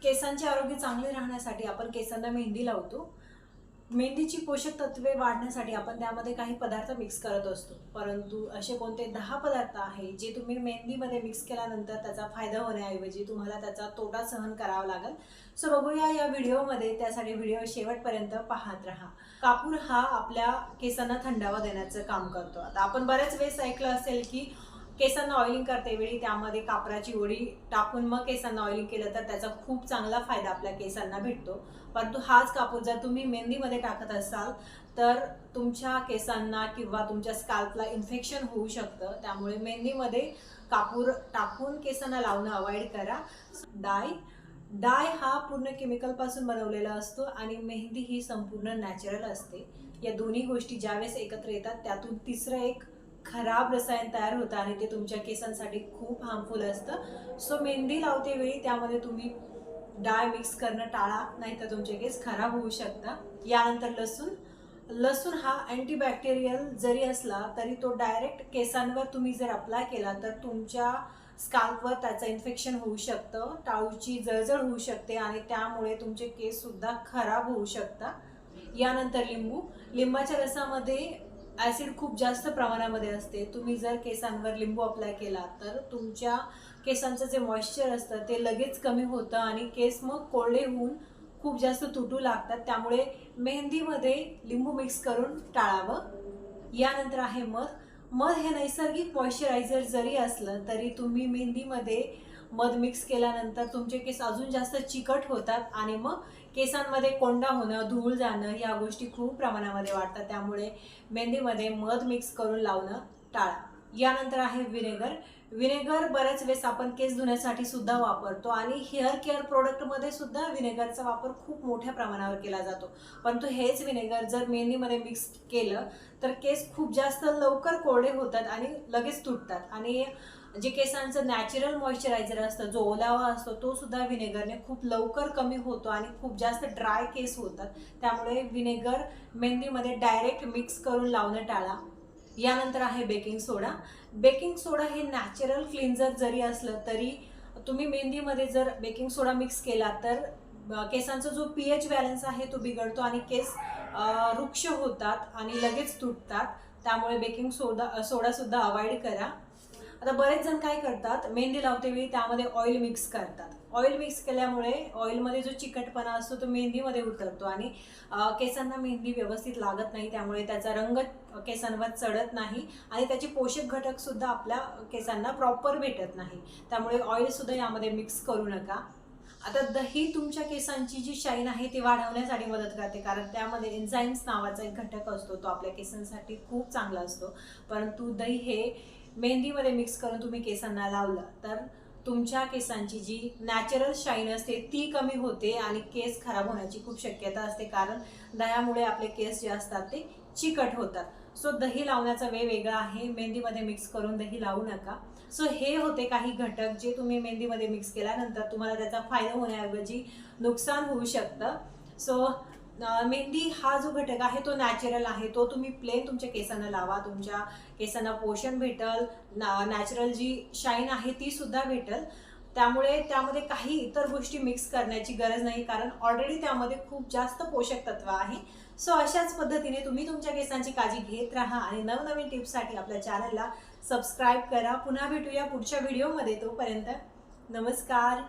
केसांचे आरोग्य चांगले राहण्यासाठी आपण केसांना मेहंदी लावतो. मेहंदीची पोषक तत्वे वाढण्यासाठी आपण त्यामध्ये काही पदार्थ मिक्स करत असतो, परंतु असे कोणते 10 पदार्थ आहे जे तुम्ही मेहंदीमध्ये मिक्स केल्यानंतर त्याचा फायदा होण्याऐवजी तुम्हाला त्याचा तोटा सहन करावा लागेल. सो बघूया या व्हिडिओमध्ये. त्यासाठी व्हिडिओ शेवटपर्यंत पाहत राहा. कापूर हा आपल्या केसांना थंडावा देण्याचं काम करतो. आता आपण बऱ्याच वेळेस ऐकलं असेल की केसांना ऑइलिंग करते वेळी त्यामध्ये कापराची वडी टाकून मग केसांना ऑइलिंग केलं तर त्याचा खूप चांगला फायदा आपल्या केसांना भेटतो. परंतु हाच कापूर जर तुम्ही मेहंदीमध्ये टाकत असाल तर तुमच्या केसांना किंवा तुमच्या स्कॅल्पला इन्फेक्शन होऊ शकतं. त्यामुळे मेहंदीमध्ये कापूर टाकून केसांना लावणं अवॉइड करा. डाय हा पूर्ण केमिकलपासून बनवलेला असतो आणि मेहंदी ही संपूर्ण नॅचरल असते. या दोन्ही गोष्टी ज्यावेळेस एकत्र येतात त्यातून तिसरं एक खराब रसायन तयार होतं आणि ते तुमच्या केसांसाठी खूप हार्मफुल असतं. सो मेहंदी लावते वेळी त्यामध्ये तुम्ही डाय मिक्स करणं टाळा, नाहीतर तुमचे केस खराब होऊ शकतात. यानंतर लसूण हा अँटीबॅक्टेरियल जरी असला तरी तो डायरेक्ट केसांवर तुम्ही जर अप्लाय केला तर तुमच्या स्कॅल्पवर त्याचं इन्फेक्शन होऊ शकतं, टाळूची जळजळ होऊ शकते आणि त्यामुळे तुमचे केस सुद्धा खराब होऊ शकतात. यानंतर लिंबाच्या रसामध्ये ॲसिड खूप जास्त प्रमाणामध्ये असते. तुम्ही जर केसांवर लिंबू अप्लाय केला तर तुमच्या केसांचं जे मॉइश्चर असतं ते लगेच कमी होतं आणि केस मग कोरडे होऊन खूप जास्त तुटू लागतात. त्यामुळे मेहंदीमध्ये लिंबू मिक्स करून टाळावं. यानंतर आहे मध हे नैसर्गिक मॉइश्चरायझर जरी असलं तरी तुम्ही मेहंदीमध्ये मध मिक्स केल्यानंतर तुमचे केस अजून जास्त चिकट होतात आणि मग केसांमध्ये कोंडा होणं, धूळ जाणं या गोष्टी खूप प्रमाणामध्ये वाढतात. त्यामुळे मेहंदीमध्ये मध मिक्स करून लावणं टाळा. यानंतर आहे विनेगर बऱ्याच वेळेस आपण केस धुण्यासाठी सुद्धा वापरतो आणि हेअर केअर प्रोडक्टमध्ये सुद्धा विनेगरचा वापर खूप मोठ्या प्रमाणावर केला जातो. परंतु हेच विनेगर जर मेहंदीमध्ये मिक्स केलं तर केस खूप जास्त लवकर कोरडे होतात आणि लगेच तुटतात आणि जे केसांचं नॅचरल मॉइश्चरायझर असतं, जो ओलावा असतो, तो सुद्धा विनेगरने खूप लवकर कमी होतो आणि खूप जास्त ड्राय केस होतात. त्यामुळे विनेगर मेहंदीमध्ये डायरेक्ट मिक्स करून लावणं टाळा. यानंतर आहे बेकिंग सोडा हे नॅचरल क्लिन्झर जरी असलं तरी तुम्ही मेहंदीमध्ये जर बेकिंग सोडा मिक्स केला तर केसांचा जो pH बॅलन्स आहे तो बिघडतो आणि केस रुक्ष होतात आणि लगेच तुटतात. त्यामुळे बेकिंग सोडा सुद्धा अवॉइड करा. आता बरेच जण काय करतात, मेहंदी लावते वेळी त्यामध्ये ऑइल मिक्स करतात. ऑइल मिक्स केल्यामुळे ऑइलमध्ये जो चिकटपणा असतो तो मेहंदीमध्ये उतरतो आणि केसांना मेहंदी व्यवस्थित लागत नाही. त्यामुळे त्याचा रंग केसांवर चढत नाही आणि त्याचे पोषक घटक सुद्धा आपल्या केसांना प्रॉपर भेटत नाही. त्यामुळे ऑइल सुद्धा यामध्ये मिक्स करू नका. आता दही तुमच्या केसांची जी शाईन आहे ती वाढवण्यासाठी मदत करते, कारण त्यामध्ये एन्झाईम्स नावाचा एक घटक असतो, तो आपल्या केसांसाठी खूप चांगला असतो. परंतु दही हे मेहंदीमध्ये मिक्स करून तुम्ही केसांना लावलं तर तुमच्या केसांची जी नॅचरल शाईन असते ती कमी होते आणि केस खराब होण्याची खूप शक्यता असते, कारण दह्यामुळे आपले केस जे असतात ते चिकट होतात. सो दही लावण्याचा वे वेगळा आहे, मेहंदीमध्ये मिक्स करून दही लावू नका. सो हे होते काही घटक जे तुम्ही मेहंदीमध्ये मिक्स केल्यानंतर तुम्हाला त्याचा फायदा होण्याऐवजी नुकसान होऊ शकतं. सो मेहंदी हा जो घटक आहे तो नॅचरल आहे, तो तुम्ही प्लेन तुमच्या केसांना लावा. तुमच्या केसांना पोषण भेटल, नॅचरल जी शाईन आहे ती सुद्धा भेटल. त्यामुळे त्यामध्ये काही इतर गोष्टी मिक्स करण्याची गरज नाही, कारण ऑलरेडी त्यामध्ये खूप जास्त पोषक तत्व आहे. सो अशाच पद्धतीने तुम्ही तुमच्या केसांची काळजी घेत राहा आणि नवनवीन टिप्ससाठी आपल्या चॅनलला सबस्क्राईब करा. पुन्हा भेटूया पुढच्या व्हिडिओमध्ये. तोपर्यंत नमस्कार.